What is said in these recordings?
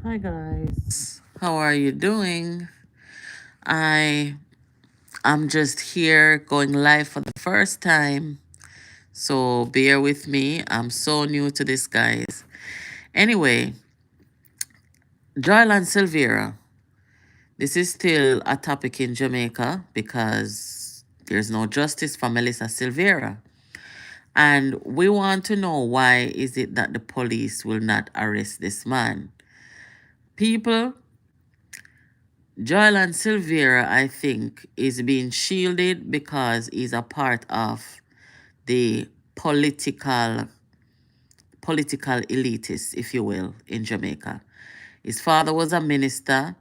Hi guys. How are you doing? I I'm just here going live for the first time. So bear with me. I'm so new to this, guys. Anyway, Jolyan Silvera. This is still a topic in Jamaica because there's no justice for Melissa Silvera. And we want to know, why is it that the police will not arrest this man? People, Jolyan Silvera, I think, is being shielded because he's a part of the political elitists, if you will, in Jamaica. His father was a minister.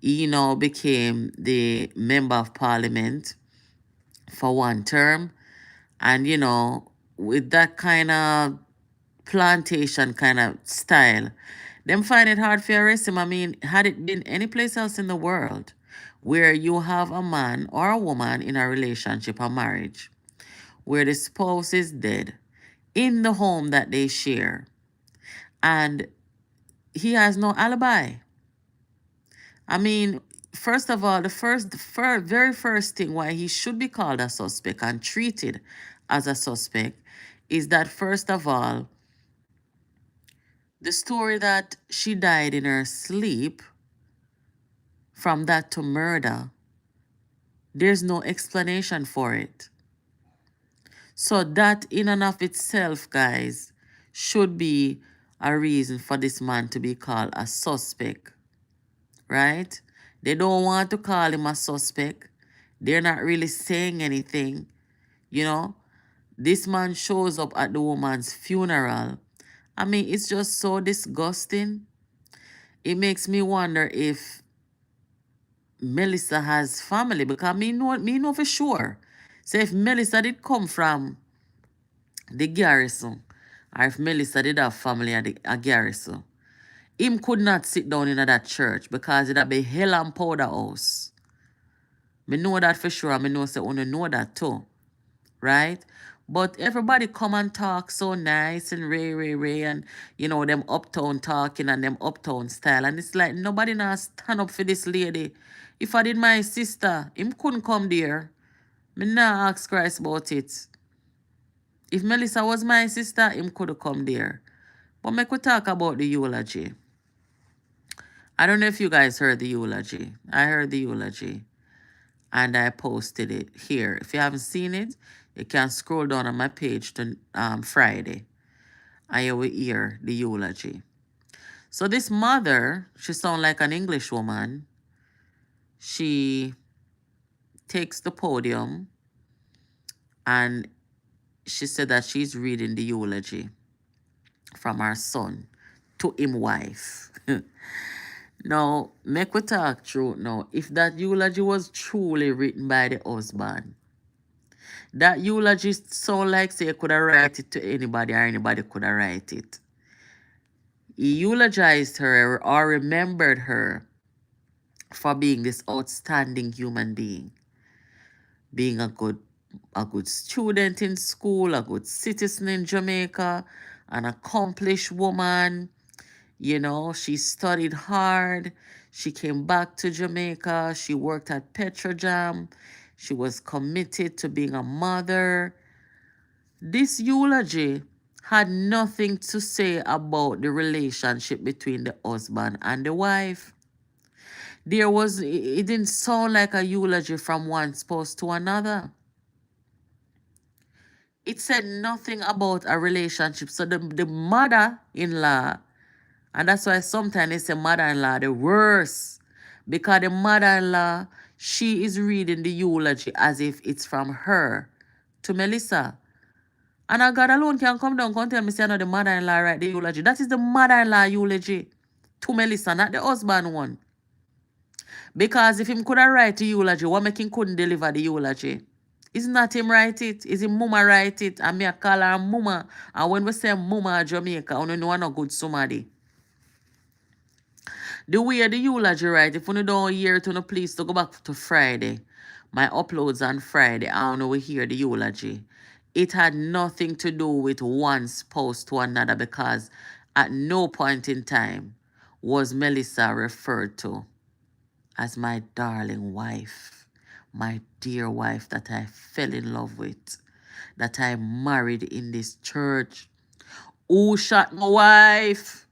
He now became the member of parliament for one term. And, with that kind of plantation kind of style, them find it hard to arrest him. I mean, had it been any place else in the world where you have a man or a woman in a relationship or marriage, where the spouse is dead in the home that they share, and he has no alibi. I mean, first of all, very first thing why he should be called a suspect and treated as a suspect is that, first of all, the story that she died in her sleep, from that to murder, there's no explanation for it. So that in and of itself, guys, should be a reason for this man to be called a suspect, right? They don't want to call him a suspect. They're not really saying anything, you know? This man shows up at the woman's funeral. I mean, it's just so disgusting. It makes me wonder if Melissa has family, because me know for sure. So if Melissa did come from the garrison, or if Melissa did have family at a garrison, him could not sit down in that church because it'd be hell and powder house. Me know that for sure. Me know say you know that too, right? But everybody come and talk so nice and ray, and them uptown talking and them uptown style. And it's like nobody now stand up for this lady. If I did my sister, him couldn't come there. Me nah ask Christ about it. If Melissa was my sister, him could have come there. But make we talk about the eulogy. I don't know if you guys heard the eulogy. I heard the eulogy and I posted it here. If you haven't seen it, you can scroll down on my page to Friday. I will hear the eulogy. So this mother, she sounds like an English woman. She takes the podium and she said that she's reading the eulogy from her son to him wife. Now, make we talk truth now. If that eulogy was truly written by the husband, that eulogy sound like say you could have write it to anybody or anybody could have write it. He eulogized her or remembered her for being this outstanding human being, being a good student in school, a good citizen in Jamaica, an accomplished woman. She studied hard. She came back to Jamaica. She worked at Petrojam. She was committed to being a mother. This eulogy had nothing to say about the relationship between the husband and the wife. It didn't sound like a eulogy from one spouse to another. It said nothing about a relationship. So the mother-in-law, and that's why sometimes they say mother-in-law the worst, because the mother-in-law, she is reading the eulogy as if it's from her to Melissa. And a God alone can come down and tell me, say, no, the mother-in-law write the eulogy. That is the mother-in-law eulogy to Melissa, not the husband one. Because if him could have write the eulogy, what make him couldn't deliver the eulogy? It's not him write it. It's him mama write it. And me a call her mama. And when we say mama Jamaica, we know no good somebody. The way the eulogy write, if you don't hear it, please to go back to Friday. My uploads on Friday, I don't know we hear the eulogy. It had nothing to do with one spouse to another, because at no point in time was Melissa referred to as my darling wife, my dear wife that I fell in love with, that I married in this church. Who shot my wife?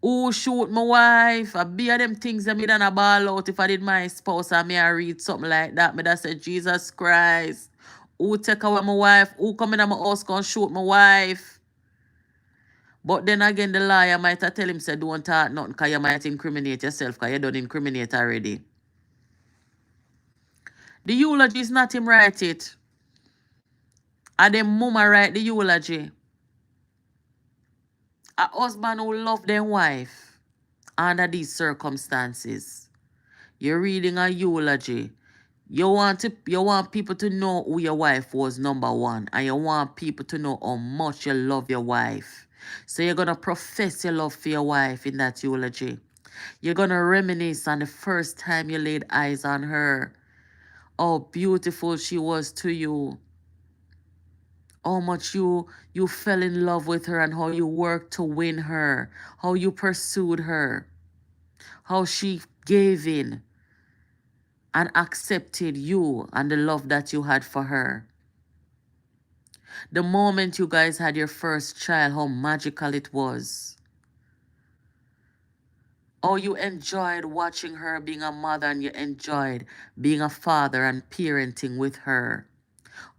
Who shoot my wife? I be of them things that me done a ball out if I did my spouse and me I read something like that. Me that say, Jesus Christ. Who take away my wife? Who come in my house gonna shoot my wife? But then again, the lawyer might have tell him, say, don't talk nothing because you might incriminate yourself because you don't incriminate already. The eulogy is not him write it. And them mama write the eulogy. A husband who love their wife under these circumstances. You're reading a eulogy. You want people to know who your wife was, number one. And you want people to know how much you love your wife. So you're going to profess your love for your wife in that eulogy. You're going to reminisce on the first time you laid eyes on her. How beautiful she was to you. How much you fell in love with her and how you worked to win her. How you pursued her. How she gave in and accepted you and the love that you had for her. The moment you guys had your first child, how magical it was. Oh, you enjoyed watching her being a mother and you enjoyed being a father and parenting with her.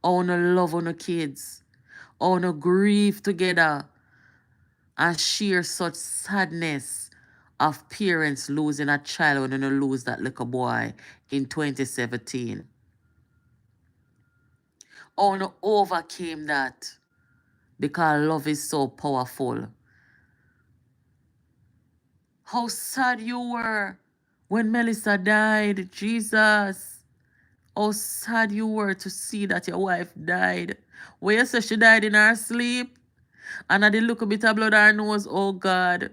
Oh, no love on the kids. Oh, no grief together. And share such sadness of parents losing a child when they lose that little boy in 2017. Oh, no overcame that. Because love is so powerful. How sad you were when Melissa died, Jesus. How sad you were to see that your wife died. Where you say she died in her sleep? And I did look a bit of blood on her nose, oh God.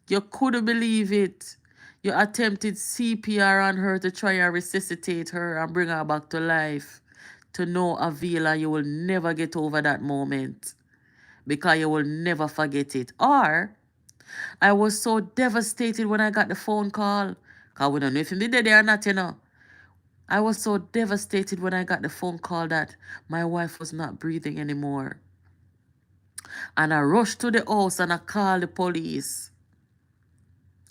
You couldn't believe it. You attempted CPR on her to try and resuscitate her and bring her back to life. To no avail, and you will never get over that moment. Because you will never forget it. Or, I was so devastated when I got the phone call. Because we don't know if he did there or not, you know. I was so devastated when I got the phone call that my wife was not breathing anymore. And I rushed to the house and I called the police.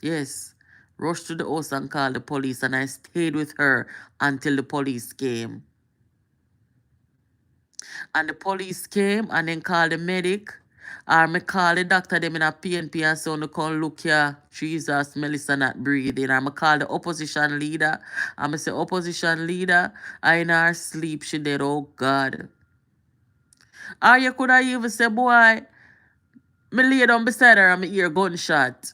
Yes, rushed to the house and called the police, and I stayed with her until the police came. And the police came and then called the medic. Or me call the doctor them in a PNP and say, no come look here, Jesus, Melissa not breathing. Or me call the opposition leader. And me say, opposition leader, I in her sleep, she dead, oh God. Or you could have even say, boy, me lay down beside her and me hear gunshot.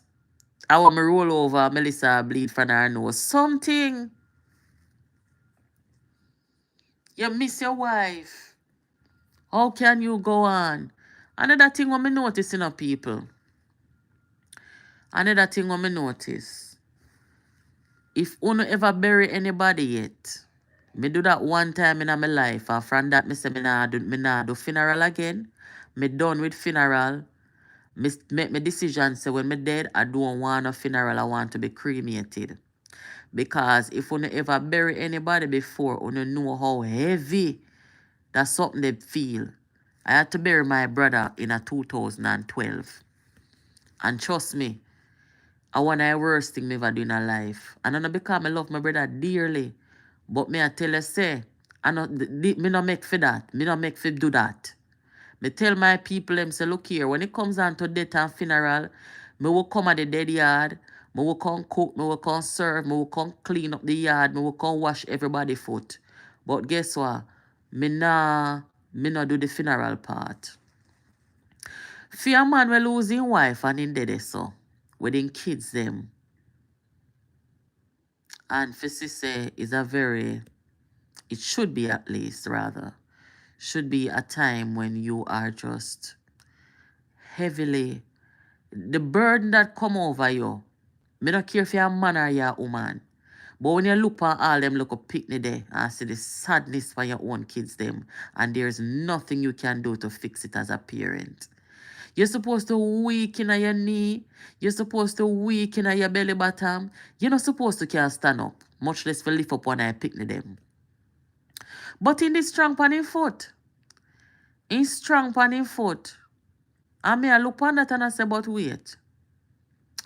I want me roll over, Melissa bleed from her nose. Something. You miss your wife. How can you go on? Another thing what me notice in people. Another thing what me notice. If you ever bury anybody yet, me do that one time in my life. And from that, me say me nah do funeral again. Me done with funeral. Me make my decision say when me dead, I don't want a funeral. I want to be cremated. Because if you ever bury anybody before, you know how heavy that's something they feel. I had to bury my brother in a 2012. And trust me, I one of the worst thing me ever do in a life. And I know because I love my brother dearly. But me I tell you say, me not make for that. Me not make for do that. Me tell my people them say, look here, when it comes on to death and funeral, me will come at the dead yard, me will come cook, me will come serve, me will come clean up the yard, me will come wash everybody foot. But guess what? Me nah do the funeral part. For a man will lose his wife and in dead so, with him kids them. And for say is a very, it should be at least rather, should be a time when you are just heavily, the burden that come over you, me don't care if you're a man or you're a woman, but when you look at all them little picnic there and see the sadness for your own kids them, and there's nothing you can do to fix it as a parent. You're supposed to weaken your knee. You're supposed to weaken your belly bottom. You're not supposed to can't stand up, much less for lift up when I pick them. But in this strong pan in foot, in strong pan in foot, I mean I look on that and I say, but wait,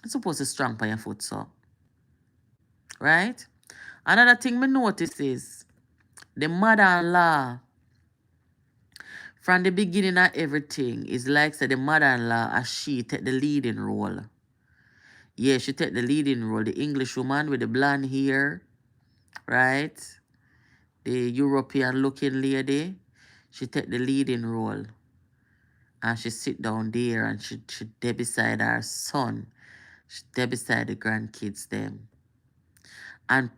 I'm supposed to strong pan your foot, so. Right? Another thing me notice is the mother-in-law from the beginning of everything is like say the mother-in-law as she take the leading role. Yeah, she take the leading role. The English woman with the blonde hair, right? The European looking lady, she take the leading role. And she sit down there and she there beside her son. She there beside the grandkids them. And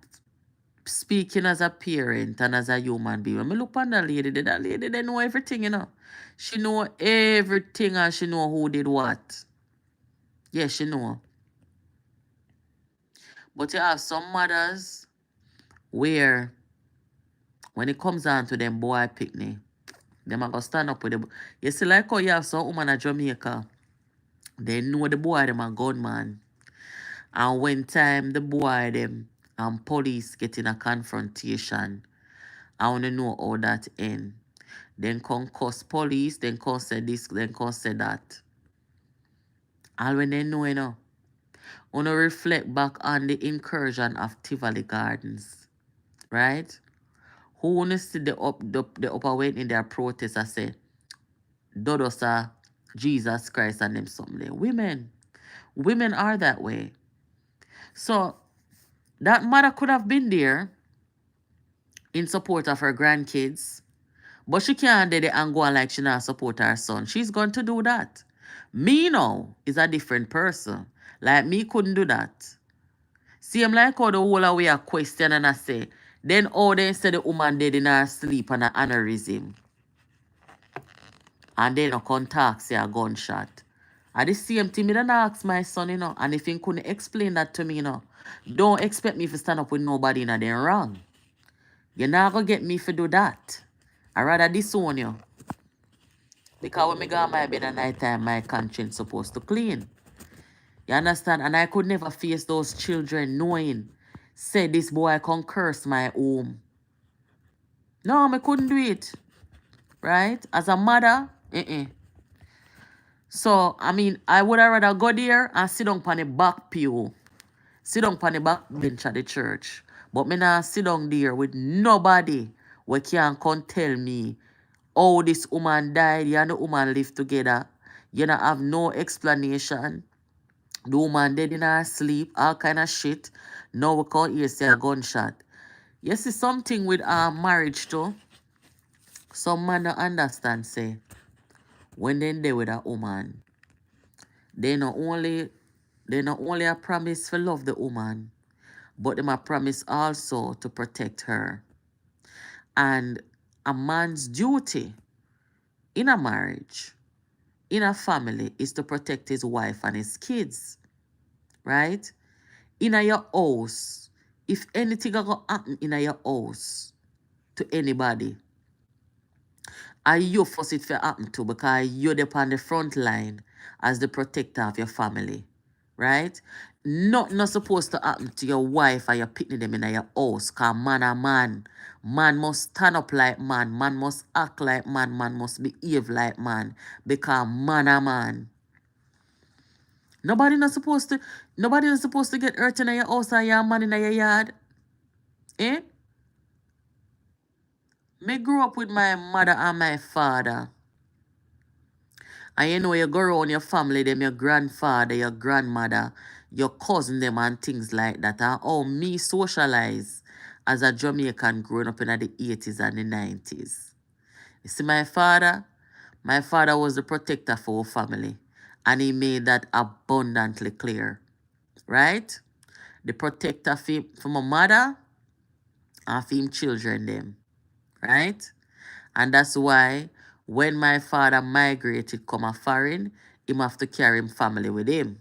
speaking as a parent and as a human being, when I look on that lady they know everything, you know. She know everything and she know who did what. Yeah, she know. But you have some mothers where when it comes down to them boy picnic, them are gonna stand up with the. You see, like how you have some woman at Jamaica, they know the boy them a gunman. And when time the boy them and police get in a confrontation, I wanna know how that end. Then come cuss police, then come say this, then come say that. All when they know, you know, wanna reflect back on the incursion of Tivoli Gardens, right? Who wanna see the upper weight in their protest and say, Dodosa, Jesus Christ and them something. Women. Women are that way. So that mother could have been there in support of her grandkids, but she can't do it and go on like she not support her son. She's going to do that. Me now is a different person. Like me couldn't do that. See, I'm like how the whole away a question and I say, then all they say the woman dead in her sleep and an aneurysm. And then no contact say a gunshot. At the same thing, me don't ask my son, you know, and if he couldn't explain that to me, you know, don't expect me to stand up with nobody in a then wrong. You're not gonna get me to do that. I rather disown you. Because when me go on my bed at night time, my conscience supposed to clean. You understand? And I could never face those children knowing, say this boy can curse my home. No, I couldn't do it. Right? As a mother, So, I mean, I would have rather go there and sit down on the back pew. Sit down on the back bench at the church. But me not sit down there with nobody who can come tell me how this woman died, you and the woman live together. You don't have no explanation. The woman dead in her sleep, all kind of shit. Now we can't hear say a gunshot. You see something with our marriage too. Some man don't understand say when they there with a woman, they not only a promise to love the woman, but them a promise also to protect her. And a man's duty in a marriage, in a family, is to protect his wife and his kids. Right? In your house, if anything go happen in your house to anybody, are you force it to happen to because you're on the front line as the protector of your family. Right? Not supposed to happen to your wife or your pitney them in your house. Cause man a man. Man must stand up like man. Man must act like man. Man must behave like man. Because man a man. Nobody not supposed to get hurt in your house or your man in your yard. Eh? Me grew up with my mother and my father. And you know, you go around your family, them, your grandfather, your grandmother, your cousin, them, and things like that. And how me socialize as a Jamaican growing up in the 80s and the 90s. You see, my father was the protector for our family. And he made that abundantly clear. Right? The protector for my mother and for him children, them. Right? And that's why when my father migrated come a foreign, him have to carry him family with him.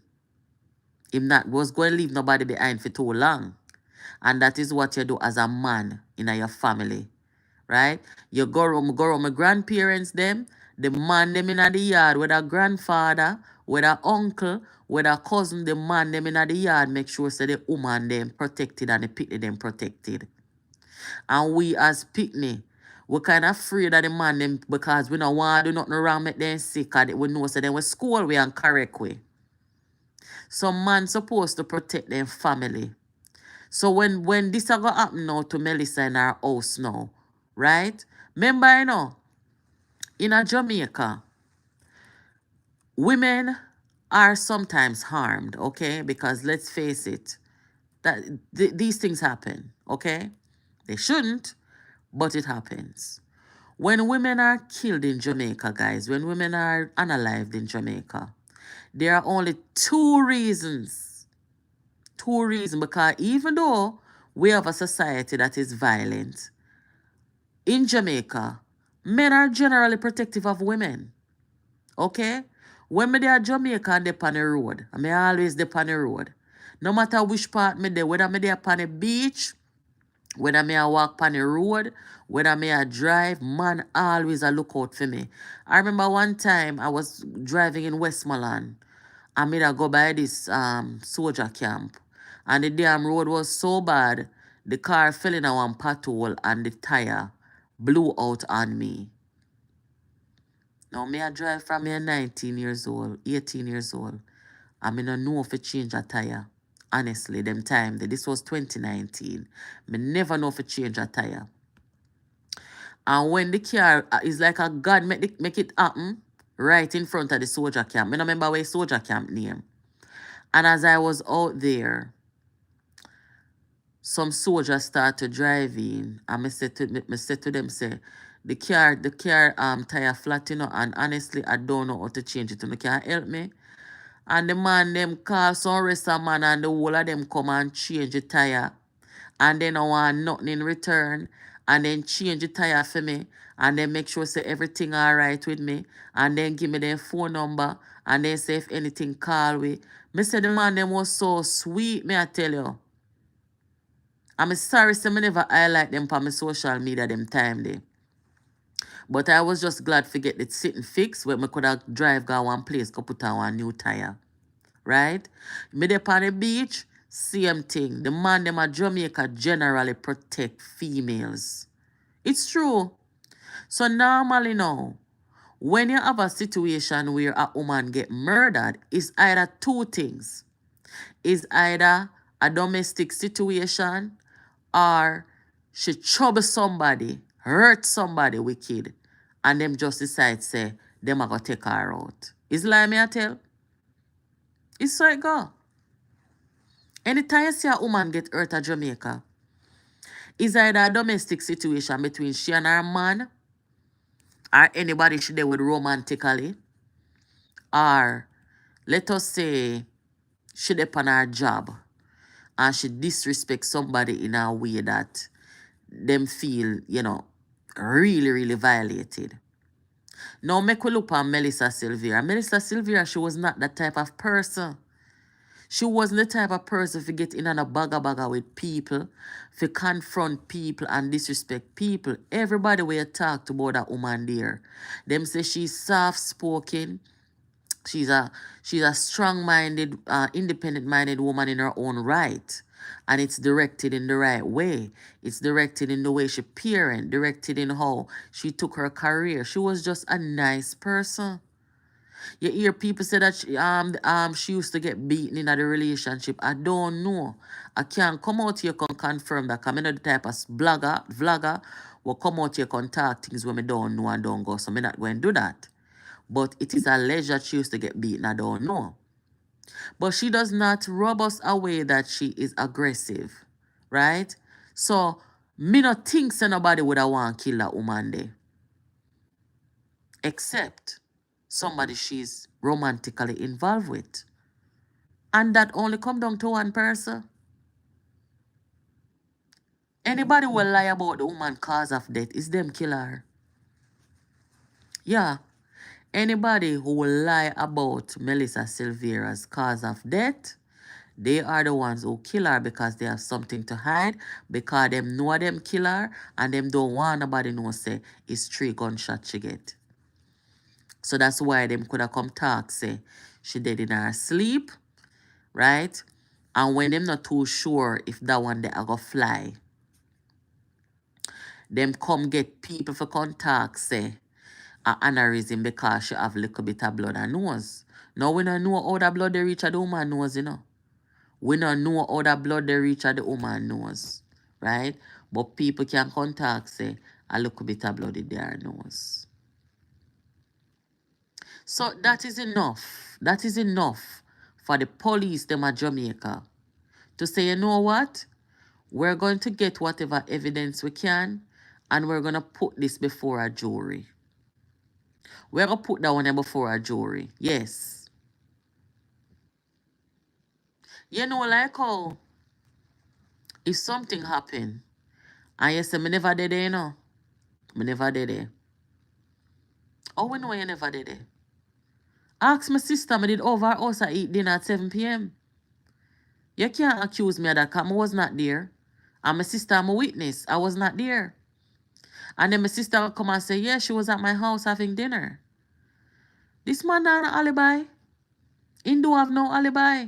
Him not was going to leave nobody behind for too long. And that is what you do as a man in your family. Right? You go around my grandparents them, The man them in the yard, whether grandfather, whether uncle, whether cousin, the man them in the yard make sure say the woman them protected and the picnic them protected. And we as picnic, we kind of afraid of the man them because we don't want to do nothing wrong make them sick and we know so then we school we and correct way. Some man supposed to protect them family. So when this a go happen now to Melissa in our house now, right? Remember, in a Jamaica, women are sometimes harmed, okay? Because let's face it, that these things happen, okay? They shouldn't, but it happens. When women are killed in Jamaica, guys, when women are unalived in Jamaica, there are only two reasons. Two reasons, because even though we have a society that is violent, in Jamaica, men are generally protective of women. Okay? When me there Jamaica and they on the road, I always dey on the road. No matter which part me there, whether me there on the beach, whether me a walk on the road, whether me a drive, man always a look out for me. I remember one time I was driving in Westmoreland. I made a go by this soldier camp. And the damn road was so bad, the car fell in a one pothole and the tire blew out on me. Now, me I drive from me 19 years old, 18 years old. I mean, I know if I change a tire. Honestly, them time, this was 2019. Me never know if I change a tire. And when the car is like a God make it happen right in front of the soldier camp. I don't remember where soldier camp name. And as I was out there, some soldiers started driving, and me said to them, say, the car tire flat, and honestly, I don't know how to change it. You can help me? And the man them call some rest of man and the whole of them come and change the tire. And then I want nothing in return. And then change the tire for me. And then make sure say everything alright with me. And then give me their phone number. And then say if anything call we. Me say the man them was so sweet, me I tell you. I'm sorry, say me never highlight them for my social media them time there. But I was just glad to get it sitting fixed where I could have drive go one place, go put on one new tire. Right? Me dey on the beach, same thing. The man them at Jamaica generally protect females. It's true. So normally now, when you have a situation where a woman get murdered, it's either two things. It's either a domestic situation or she trouble somebody, hurt somebody wicked, and them just decide say, them are going to take her out. Is lie me I tell? It's so it go. Anytime you see a woman get hurt at Jamaica, it's either a domestic situation between she and her man, or anybody she there with romantically, or let us say she there on her job, and she disrespect somebody in a way that them feel, really, really violated. Now, make we look at Melissa Silvera. Melissa Silvera, she was not that type of person. She wasn't the type of person to get in on a bagga with people, to confront people and disrespect people. Everybody will talk about that woman there. Them say she's soft-spoken. She's a strong-minded, independent-minded woman in her own right. And it's directed in the right way. It's directed in the way she parent, directed in how she took her career. She was just a nice person. You hear people say that she used to get beaten in a relationship. I don't know. I can't come out here and confirm that. I'm not the type of vlogger will come out here and talk things when I don't know and don't go. So I'm not going to do that. But it is alleged that she used to get beaten. I don't know. But she does not rub us away that she is aggressive. Right? So, me not think so nobody would have want to kill that woman there. Except somebody she's romantically involved with. And that only come down to one person. Anybody will lie about the woman cause of death is them killer. Yeah. Anybody who will lie about Melissa Silvera's cause of death, they are the ones who kill her because they have something to hide, because them know them kill her, and them don't want nobody know say it's 3 gunshots she get. So that's why them could have come talk, say, she dead in her sleep, right? And when them not too sure if that one they are go fly, them come get people for contact, say, a aneurysm because she have little bit of blood and nose. Now we don't know how that blood they reach at the woman nose, you know. We don't know how that blood they reach at the woman nose, right? But people can contact, say, a little bit of blood in their nose. So that is enough. That is enough for the police, them at Jamaica, to say, you know what? We're going to get whatever evidence we can, and we're going to put this before a jury. We're going to put that one before a jury. Yes. You know, like how if something happen, and you say, me never did it, you know. Me never did it. Oh, we know you never did it. Ask my sister, me did over her house, I eat dinner at 7 p.m. You can't accuse me of that because I was not there. And my sister, I'm a witness. I was not there. And then my sister will come and say, yeah, she was at my house having dinner. This man not an alibi. He do have no alibi.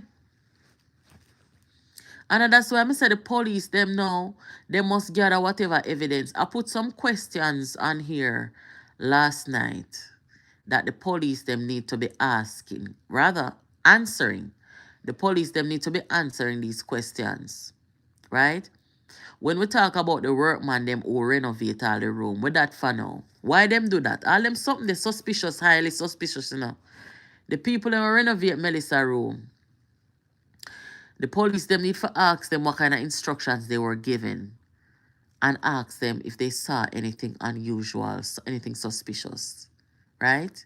And that's why I said the police, them now, they must gather whatever evidence. I put some questions on here last night that the police, them need to be asking, rather answering. The police, them need to be answering these questions, right? When we talk about the workman, them who renovate all the room, with that for now. Why them do that? All them something they suspicious, highly suspicious, you know. The people that renovate Melissa room, the police them need to ask them what kind of instructions they were given and ask them if they saw anything unusual, anything suspicious, right?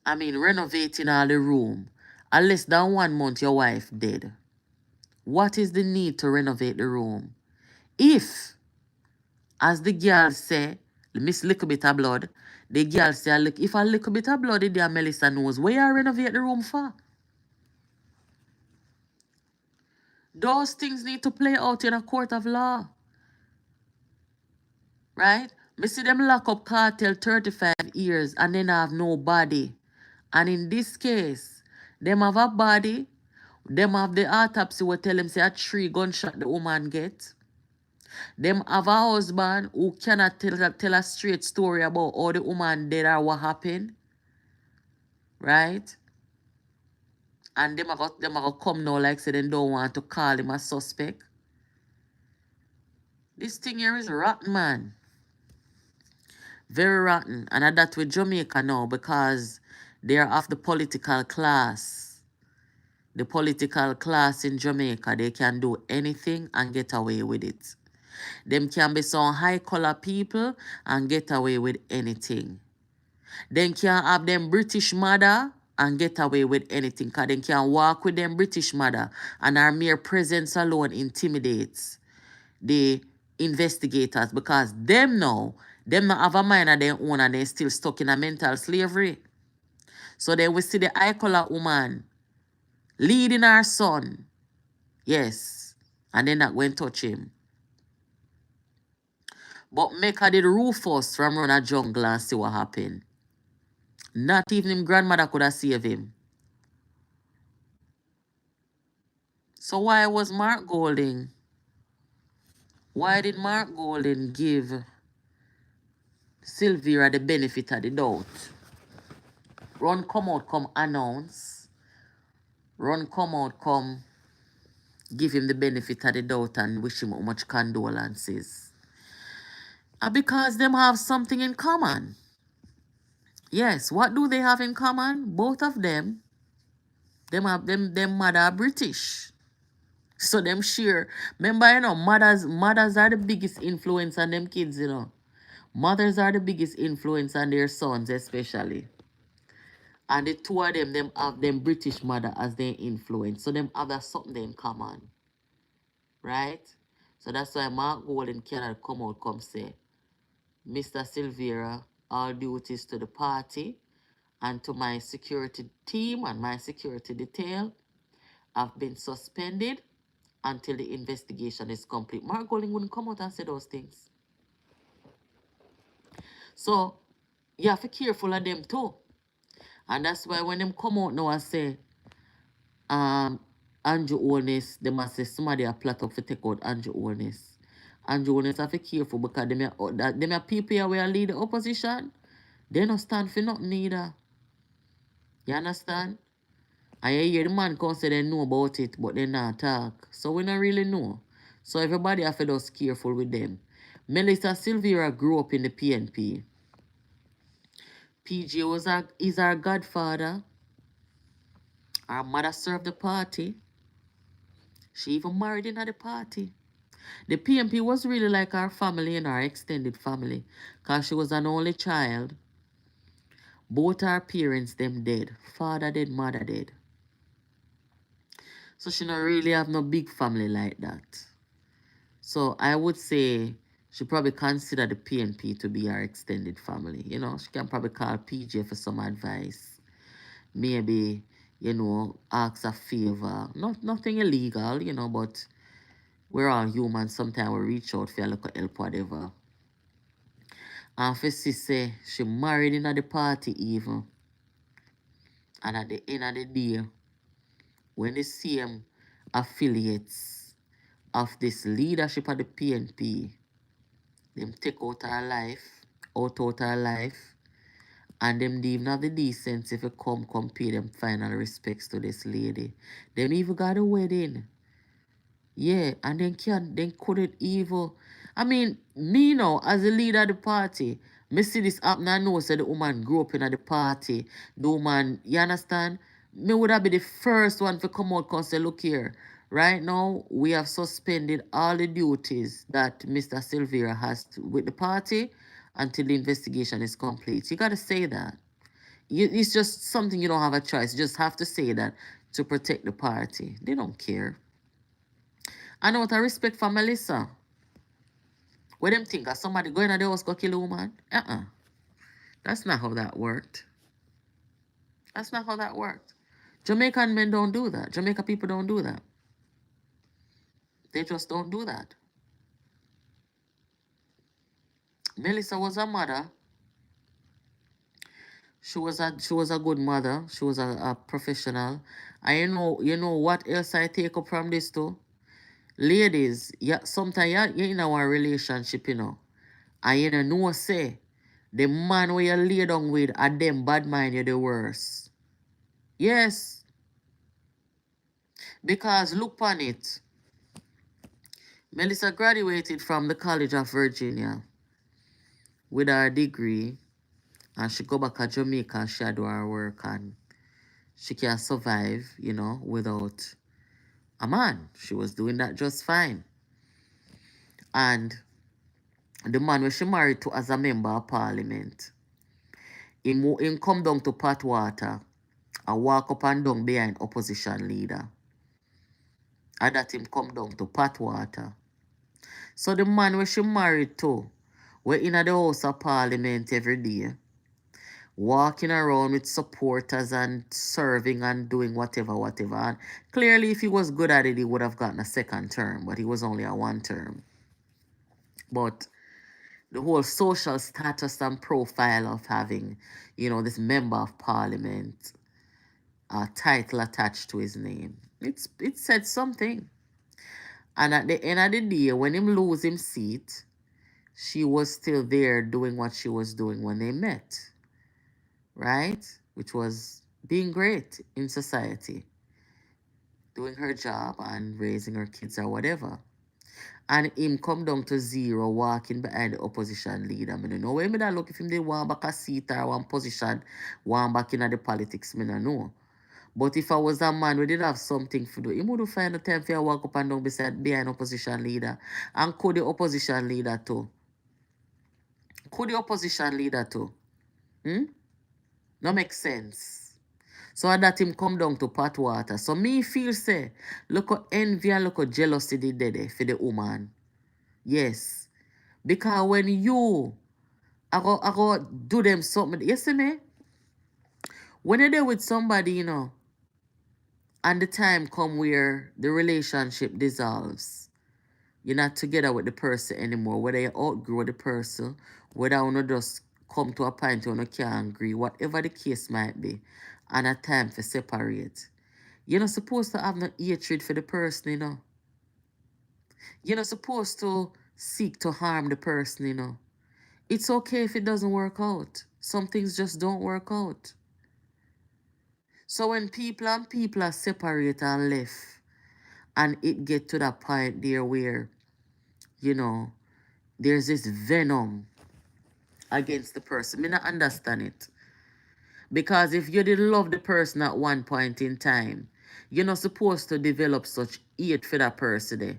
I mean, renovating all the room. Less than 1 month your wife dead. What is the need to renovate the room? If, as the girl say, miss little bit of blood, the girl say, look, if a little bit of blood in there, Melissa knows, where you renovate the room for? Those things need to play out in a court of law. Right? Me see them lock up cartel 35 years and then have no body. And in this case, them have a body, them have the autopsy will tell them say a 3 gunshot the woman get. Them have a husband who cannot tell a straight story about how the woman dead or what happened. Right? And them are gonna come now like say they don't want to call him a suspect. This thing here is rotten, man. Very rotten. And that with Jamaica now because they're of the political class. The political class in Jamaica, they can do anything and get away with it. Them can be some high color people and get away with anything. Then can have them British mother and get away with anything. Because they can walk with them British mother and our mere presence alone intimidates the investigators because them now, them not have a mind of their own and they still stuck in a mental slavery. So then we see the high color woman leading her son. Yes. And they're not going to touch him. But Mecca did Rufus from run a jungle and see what happened. Not even his grandmother could have saved him. So why was Mark Golding? Why did Mark Golding give Silvera the benefit of the doubt? Run come out, come announce. Run come out, come give him the benefit of the doubt and wish him much condolences. Because them have something in common. Yes, what do they have in common? Both of them have them mother British. So them share. Remember, you know, mothers are the biggest influence on them kids, you know. Mothers are the biggest influence on their sons, especially. And the two of them have them British mother as their influence. So them have that something in common. Right? So that's why Mark Golden cannot come out come say, Mr. Silvera, all duties to the party and to my security team and my security detail have been suspended until the investigation is complete. Mark Golden wouldn't come out and say those things. So you have to be careful of them too. And that's why when them come out now and say, um, Andrew Onis, they must say somebody a plot up to take out Andrew Onis. Andrew Onis have to be careful because them are people here where lead the opposition. They don't stand for nothing either. You understand? And you hear the man come say they know about it, but they not talk. So we don't really know. So everybody have to just careful with them. Melissa Silvera grew up in the PNP. PJ is our godfather. Our mother served the party. She even married in at the party. The PNP was really like our family and our extended family. Because she was an only child. Both our parents, them dead. Father dead, mother dead. So she don't really have no big family like that. So I would say she probably consider the PNP to be her extended family. You know, she can probably call PJ for some advice. Maybe, you know, ask a favor. Nothing illegal, you know, but we're all human. Sometimes we reach out for a little help, whatever. And for she say she married in at the party even. And at the end of the day, when the same affiliates of this leadership of the PNP, them take out her life, and them even have the decency if you come pay them final respects to this lady. Them even got a wedding. Yeah, and then couldn't even. I mean, me now, as a leader of the party, me see this happen and know say the woman grew up in at the party. The woman, you understand? Me would have been the first one to come out and say, look here, right now we have suspended all the duties that Mr. Silvera has with the party until the investigation is complete. You gotta say that. It's just something you don't have a choice. You just have to say that to protect the party. They don't care. And out of respect for Melissa, what them think? Somebody going to the house go kill a woman? That's not how that worked. That's not how that worked. Jamaican men don't do that. Jamaica people don't do that. They just don't do that. Melissa was a mother. She was a good mother. She was a professional. And you know what else I take up from this too? Ladies, yeah, sometimes you're in our relationship, and you know say the man where you lay down with are them bad mind you the worst. Yes, because look on it. Melissa graduated from the College of Virginia with her degree, and she go back to Jamaica and she do her work, and she can survive, without a man. She was doing that just fine. And the man where she married to as a member of parliament, him come down to Patwater and walk up and down behind opposition leader. And that him come down to Patwater. So the man where she married to, we're in the House of Parliament every day, walking around with supporters and serving and doing whatever, whatever. And clearly, if he was good at it, he would have gotten a second term, but he was only a one term. But the whole social status and profile of having, this member of parliament, a title attached to his name, it said something. And at the end of the day, when him lose him seat, she was still there doing what she was doing when they met, right? Which was being great in society, doing her job and raising her kids or whatever. And him come down to zero, walking behind the opposition leader. I don't know where me that look if him they want back a seat or one position, one back in the politics, me don't know. But if I was a man, we did have something to do. He would find the time for walk up and down behind opposition leader. And could the opposition leader too? Could the opposition leader too? No make sense. So that him come down to Patwater. So me feel say, look at envy and look at jealousy did there for the woman. Yes. Because when I go do them something, you see me? When you're there with somebody, and the time come where the relationship dissolves, you're not together with the person anymore, whether you outgrow the person, whether you just come to a point where you can't agree, whatever the case might be, and a time for separate. You're not supposed to have no hatred for the person, you know. You're not supposed to seek to harm the person, you know. It's okay if it doesn't work out. Some things just don't work out. So when people and people are separate and left, and it get to that point there where, you know, there's this venom against the person. Me not understand it. Because if you didn't love the person at one point in time, you're not supposed to develop such hate for that person there.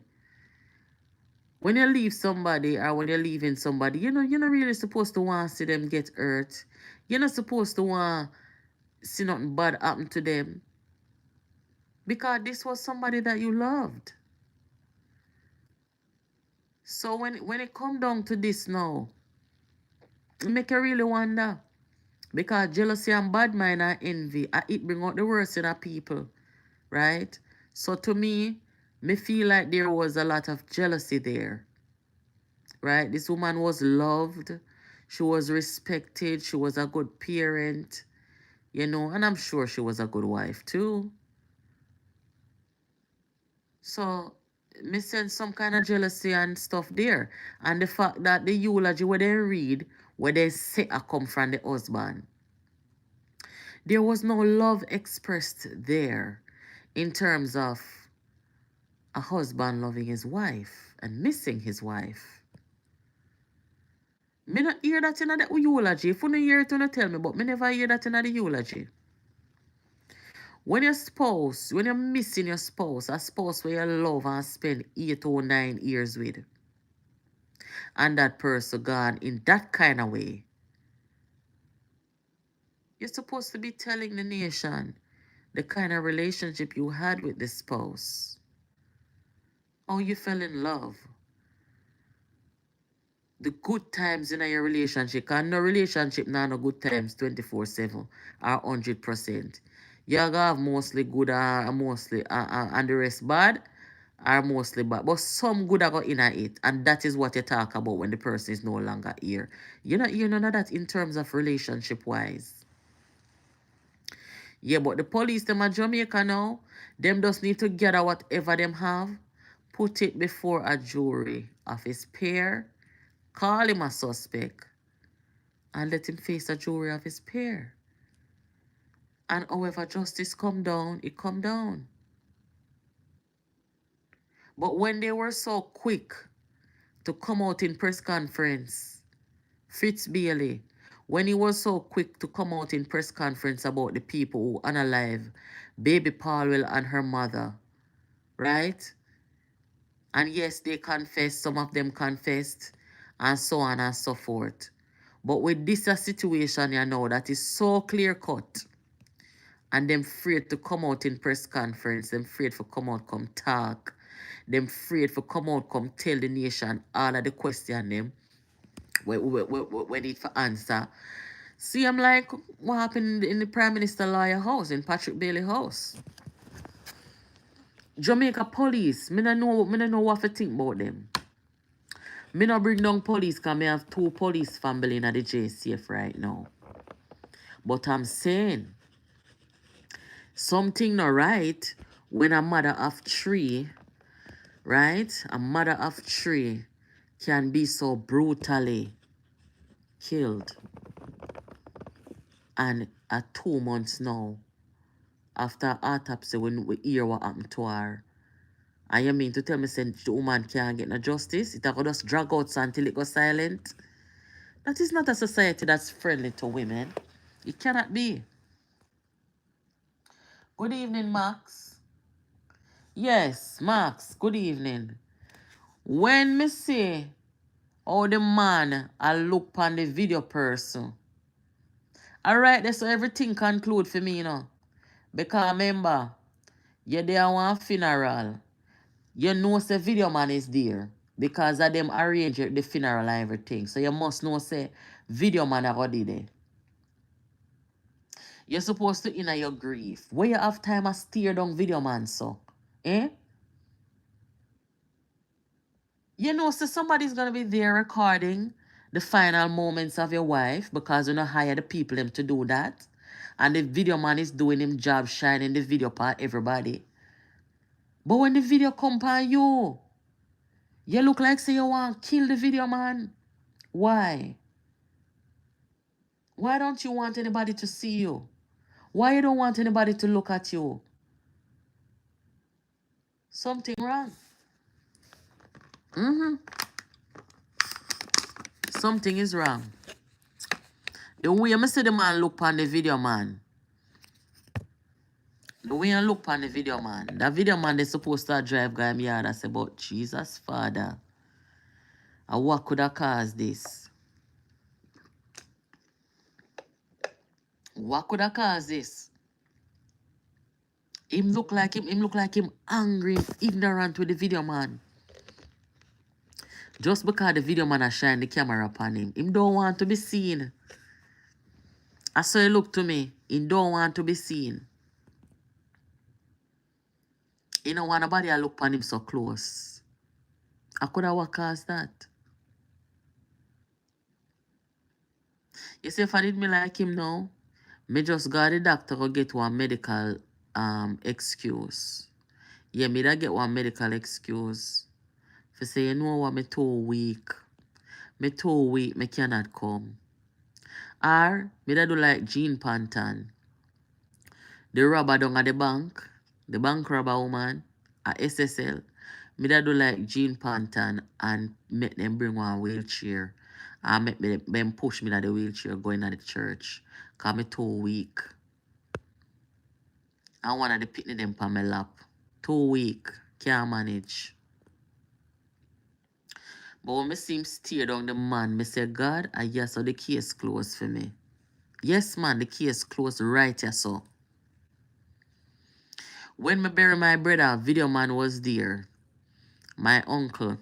When you leave somebody or when you're leaving somebody, you're not really supposed to want to see them get hurt. You're not supposed to want to see nothing bad happen to them. Because this was somebody that you loved. So when it come down to this now, it make you really wonder. Because jealousy and bad mind and envy, it bring out the worst in our people. Right? So to me feel like there was a lot of jealousy there. Right? This woman was loved. She was respected. She was a good parent. And I'm sure she was a good wife too. So, me sense some kind of jealousy and stuff there. And the fact that the eulogy where they read, where they say I come from the husband, there was no love expressed there in terms of a husband loving his wife and missing his wife. Me not hear that in the eulogy. If you don't hear it, you don't tell me, but me never hear that in the eulogy. When you're missing your spouse, a spouse where you love and spend 8 or 9 years with, and that person gone in that kind of way, you're supposed to be telling the nation the kind of relationship you had with the spouse, how you fell in love, the good times in your relationship. And no relationship now no good times 24/7 or 100%. You have mostly good or mostly and the rest bad are mostly bad. But some good are in it. And that is what you talk about when the person is no longer here. You're not hear none of that in terms of relationship wise. Yeah, but the police, them at Jamaica now, them just need to gather whatever them have, put it before a jury of his peer, call him a suspect, and let him face a jury of his peer. And however justice come down, it come down. But when they were so quick to come out in press conference, Fitz Bailey, when he was so quick to come out in press conference about the people who unalive baby Paulwell and her mother, right? And yes, they confessed, some of them confessed, and so on and so forth. But with this a situation, that is so clear cut, and them afraid to come out in press conference, them afraid to come out, come talk, them afraid to come out, come tell the nation all of the question them, we need for answer. See, I'm like, what happened in the Prime Minister lawyer house, in Patrick Bailey house? Jamaica police, me no know what to think about them. Me no bring down police because me have 2 police family in the JCF right now. But I'm saying, something not right when a mother of 3, right? A mother of 3 can be so brutally killed. And at 2 months now, after autopsy, when we hear what happened to her, and you mean to tell me since the woman can't get no justice, it will just drag out until it goes silent? That is not a society that's friendly to women. It cannot be. Good evening, Max. Yes, Max, good evening. When me say how the man I look on the video person, alright, that's so everything conclude for me, Because remember, you're there one funeral. You know say video man is there because of them arrange the funeral and everything. So you must know say video man already there. You're supposed to inner your grief. Where you have time to steer down video man so. Eh? So somebody's gonna be there recording the final moments of your wife because you don't hire the people them to do that. And the video man is doing him job shining the video part everybody. But when the video come by you, you look like say you want to kill the video man. Why? Why don't you want anybody to see you? Why you don't want anybody to look at you? Something wrong. Something is wrong. The way I see the man look on the video man. The way I look on the video man. The video man they supposed to drive guy me yard. I say, but Jesus Father. And what could have caused this? What could have caused this? Him look like him angry, ignorant with the video man. Just because the video man has shine the camera upon him. Him don't want to be seen. I saw he look to me. He don't want to be seen. He don't want nobody to look upon him so close. I could have what caused that. You see, if I did me like him now, me just got the doctor go get one medical excuse. Yeah, me da get one medical excuse. For say, you know what, me too weak. Me too weak, me cannot come. Or, me da do like Jean Pantan. The robber down at the bank robber woman, at SSL. Me da do like Jean Pantan and make them bring one wheelchair. And make them push me to the wheelchair going to the church. Because me too weak. I want to picnic them on my lap. Too weak. Can't manage. But when I see him stare down the man, I say, God, I guess so the case closed for me. Yes, man, the case closed right here, so. When I bury my brother, video man was there. My uncle,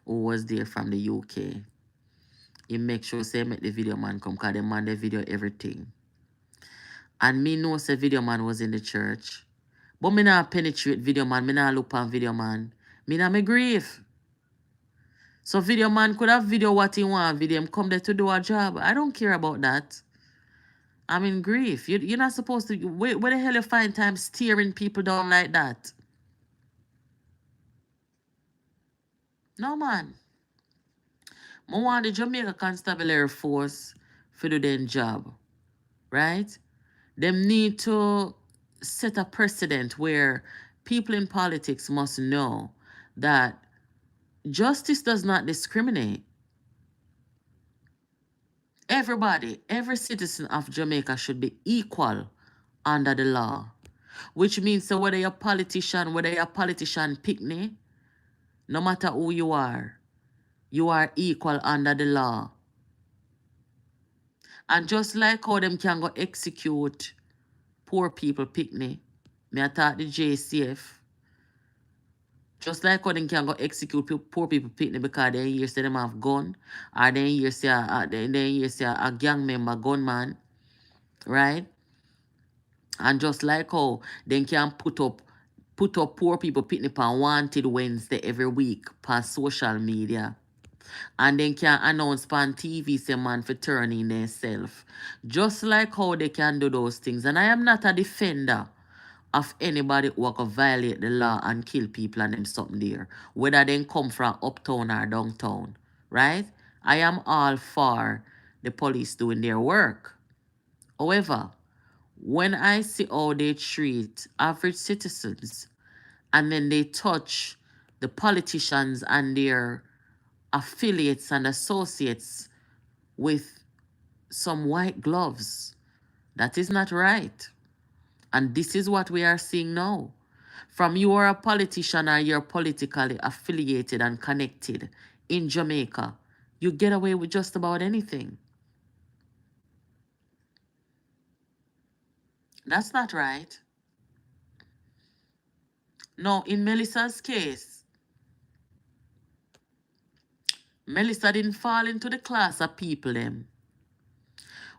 who was there from the UK, he make sure say make the video man come, because the man they video everything. And me know say video man was in the church. But me not penetrate video man, me not look on video man. Me not me grief. So video man could have video what he want, video him come there to do a job. I don't care about that. I'm in grief. You're not supposed to, where the hell you find time steering people down like that? No, man. I want the Jamaica Constabulary Force to do their job, right? Them need to set a precedent where people in politics must know that justice does not discriminate. Everybody, every citizen of Jamaica should be equal under the law. Which means that whether you're a politician pick me, no matter who you are equal under the law. And just like how them can go execute poor people picnic, me attack the JCF. Just like how them can go execute poor people picnic because they hear say them have gun, or they hear say a gang member gunman, right? And just like how they can put up poor people picnic on Wanted Wednesday every week on social media. And then can announce on TV say man for turning themselves. Just like how they can do those things. And I am not a defender of anybody who can violate the law and kill people and them something there. Whether they come from uptown or downtown. Right? I am all for the police doing their work. However, when I see how they treat average citizens and then they touch the politicians and their affiliates and associates with some white gloves. That is not right. And this is what we are seeing now. From you are a politician or you're politically affiliated and connected in Jamaica, you get away with just about anything. That's not right. No, in Melissa's case, Melissa didn't fall into the class of people them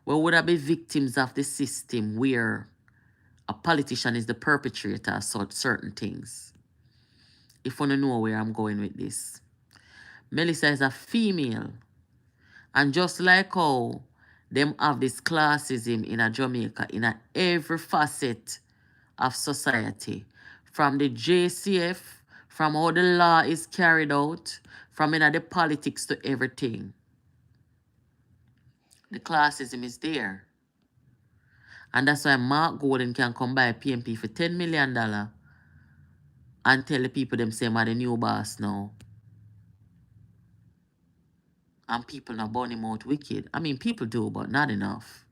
where would have been victims of the system where a politician is the perpetrator of certain things. If you want to know where I'm going with this. Melissa is a female And just like how them have this classism in a Jamaica, in a every facet of society, from the JCF, from how the law is carried out, from in the politics to everything, the classism is there. And that's why Mark Golden can come buy PMP for $10 million and tell the people them say I'm the new boss now. And people not burn him out wicked. I mean, people do, but not enough.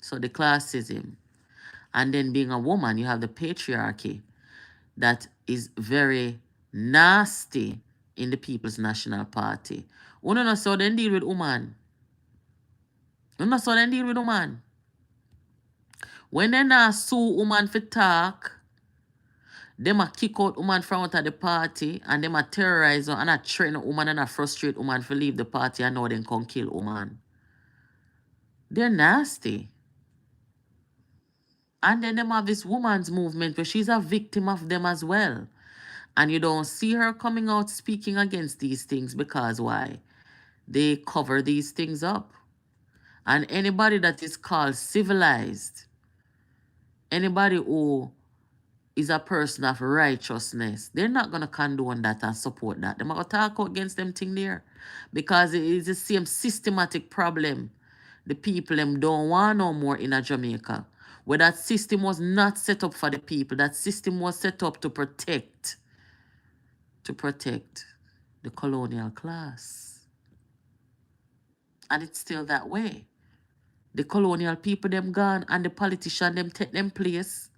So the classism. And then being a woman, you have the patriarchy that is very nasty in the People's National Party. You know so then deal with woman. You know so then deal with woman. When they not sue woman for talk, them a kick out woman from out of the party and them a terrorize her and a threaten woman and a frustrate woman for leave the party and now then come kill woman. They're nasty. And then them have this woman's movement where she's a victim of them as well. And you don't see her coming out speaking against these things because why? They cover these things up. And anybody that is called civilized, anybody who is a person of righteousness, they're not going to condone that and support that. They're going to talk out against them thing there. Because it is the same systematic problem. The people them don't want no more in a Jamaica. Where that system was not set up for the people. That system was set up to protect the colonial class. And it's still that way. The colonial people them gone and the politician them take them place,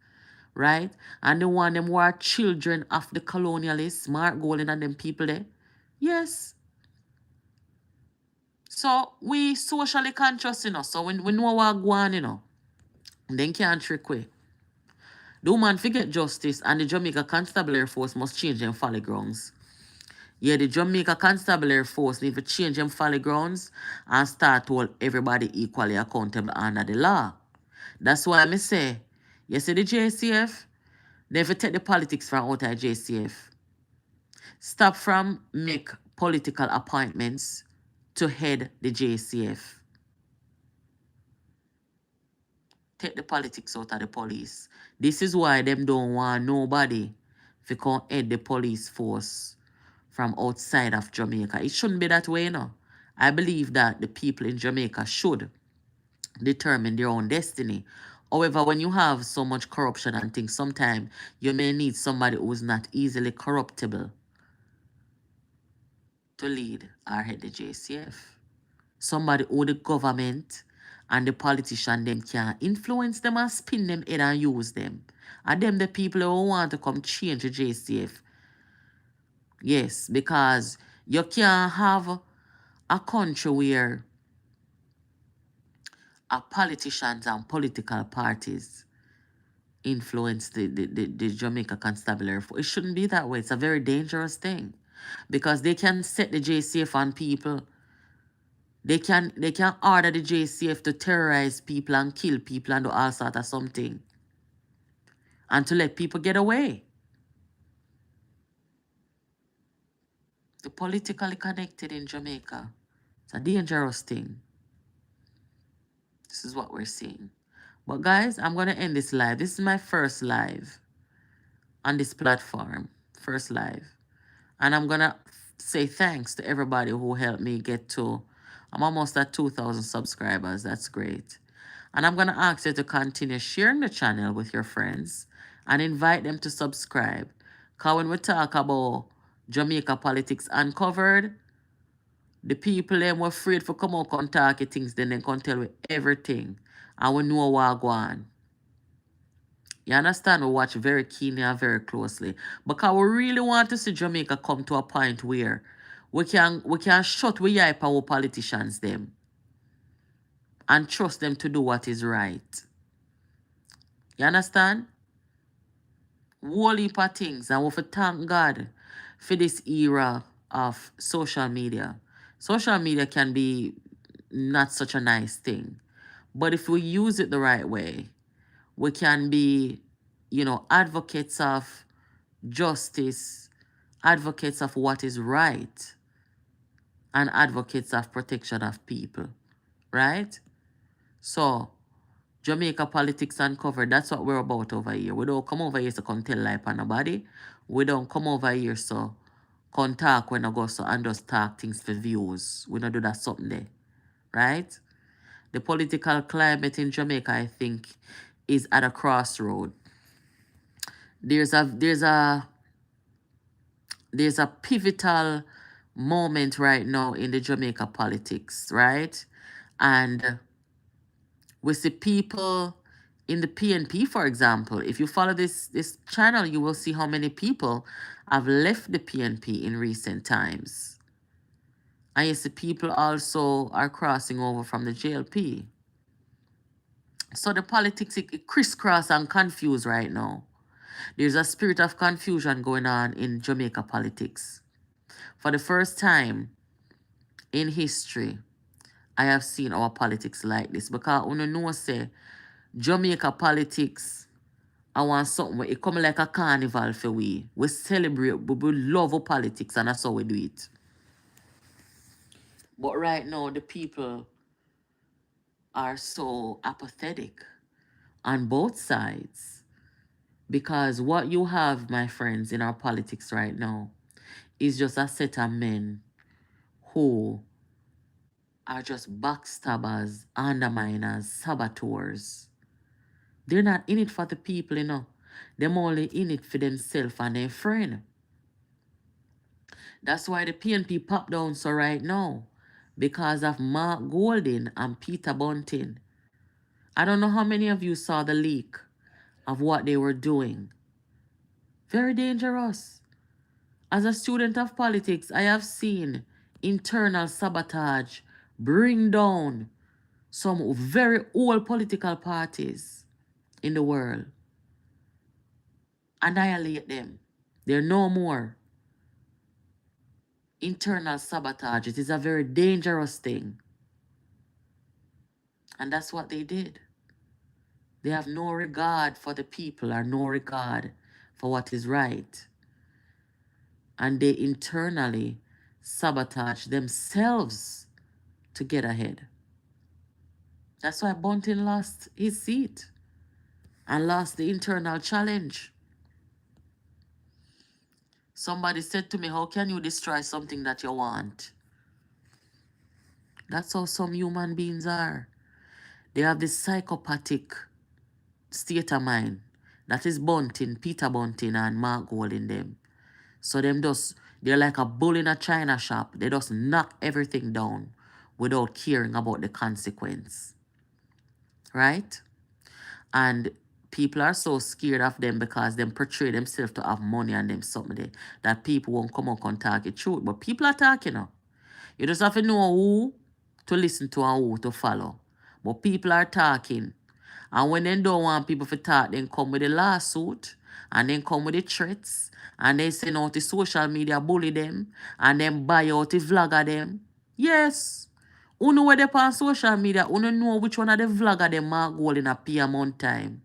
right? And the one them who are children of the colonialists, Mark Golden and them people there. Yes. So we socially conscious, so when we know what go on, then can't trick we. The woman forget justice and the Jamaica Constabulary Force must change them folly grounds. Yeah, the Jamaica Constabulary Force need to change them folly grounds and start to hold everybody equally accountable under the law. That's why I say, you see the JCF, never take the politics from out of JCF. Stop from make political appointments to head the JCF. Take the politics out of the police. This is why them don't want nobody to come head the police force from outside of Jamaica. It shouldn't be that way, I believe that the people in Jamaica should determine their own destiny. However, when you have so much corruption and things, sometimes you may need somebody who is not easily corruptible to lead or head the JCF. Somebody who the government and the politician them can influence them and spin them in and use them. And them the people who want to come change the JCF. Yes, because you can't have a country where politicians and political parties influence the Jamaica Constabulary Force. It shouldn't be that way. It's a very dangerous thing. Because they can set the JCF on people. They can order the JCF to terrorize people and kill people and do all sort of something. And to let people get away. The politically connected in Jamaica. It's a dangerous thing. This is what we're seeing. But guys, I'm going to end this live. This is my first live on this platform. First live. And I'm going to say thanks to everybody who helped me get to, I'm almost at 2,000 subscribers. That's great. And I'm going to ask you to continue sharing the channel with your friends and invite them to subscribe. Because when we talk about Jamaica Politics Uncovered, the people them were afraid for come out and talk things, then they can tell you everything. And we know what go on. You understand? We watch very keenly and very closely. Because we really want to see Jamaica come to a point where we can shut we hype our politicians them and trust them to do what is right. You understand? Whole heap of things. And we have to thank God for this era of social media. Social media can be not such a nice thing. But if we use it the right way, we can be, advocates of justice, advocates of what is right, and advocates of protection of people, right? So, Jamaica politics uncovered, that's what we're about over here. We don't come over here to come tell lie on nobody. We don't come over here so come talk when I go so and just talk things for views. We don't do that something there, right? The political climate in Jamaica, I think, is at a crossroad. There's a pivotal moment right now in the Jamaica politics, right? And we see people in the PNP, for example. If you follow this channel, you will see how many people have left the PNP in recent times. And you see people also are crossing over from the JLP. So the politics it crisscross and confused right now. There's a spirit of confusion going on in Jamaica politics. For the first time in history, I have seen our politics like this. Because you know say Jamaica politics, I want something where it come like a carnival for we. We celebrate, we love our politics, and that's how we do it. But right now, the people are so apathetic on both sides. Because what you have, my friends, in our politics right now is just a set of men who are just backstabbers, underminers, saboteurs. They're not in it for the people, you know. They're only in it for themselves and their friend. That's why the PNP popped down so right now. Because of Mark Golding and Peter Bunting. I don't know how many of you saw the leak of what they were doing. Very dangerous. As a student of politics, I have seen internal sabotage bring down some very old political parties in the world. Annihilate them. They're no more. Internal sabotage. It is a very dangerous thing. And that's what they did. They have no regard for the people or no regard for what is right. And they internally sabotage themselves to get ahead. That's why Bunting lost his seat and lost the internal challenge. Somebody said to me, how can you destroy something that you want? That's how some human beings are. They have this psychopathic state of mind. That is Bunting, Peter Bunting and Mark Gold in them. So they're like a bull in a china shop. They just knock everything down without caring about the consequence. Right? And people are so scared of them because them portray themselves to have money and them something that people won't come out and talk the truth. But people are talking now. You just have to know who to listen to and who to follow. But people are talking. And when they don't want people to talk, then come with the lawsuit and then come with the threats and they send out the social media bully them and then buy out the vlogger them. Yes. Who know where they on social media? Who know which one of the vlogger them mark goal in a PM on time?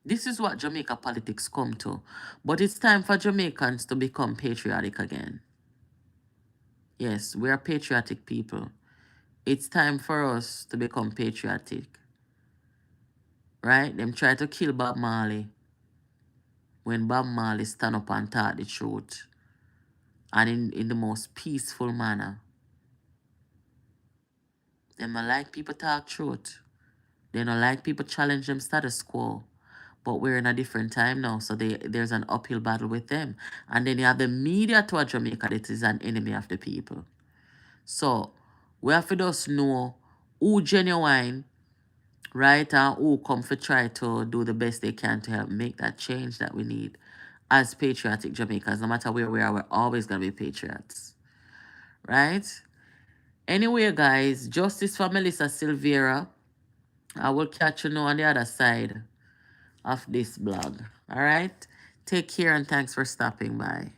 This is what Jamaica politics come to. But it's time for Jamaicans to become patriotic again. Yes, we are patriotic people. It's time for us to become patriotic. Right? Them try to kill Bob Marley when Bob Marley stand up and talk the truth. And in the most peaceful manner. They don't like people talk truth. They don't like people challenge them status quo. But we're in a different time now, so there's an uphill battle with them. And then you have the media to Jamaica that is an enemy of the people. So we have to just know who genuine, right, and who come to try to do the best they can to help make that change that we need as patriotic Jamaicans. No matter where we are, we're always going to be patriots, right? Anyway, guys, justice for Melissa Silvera. I will catch you now on the other side of this blog. All right? Take care and thanks for stopping by.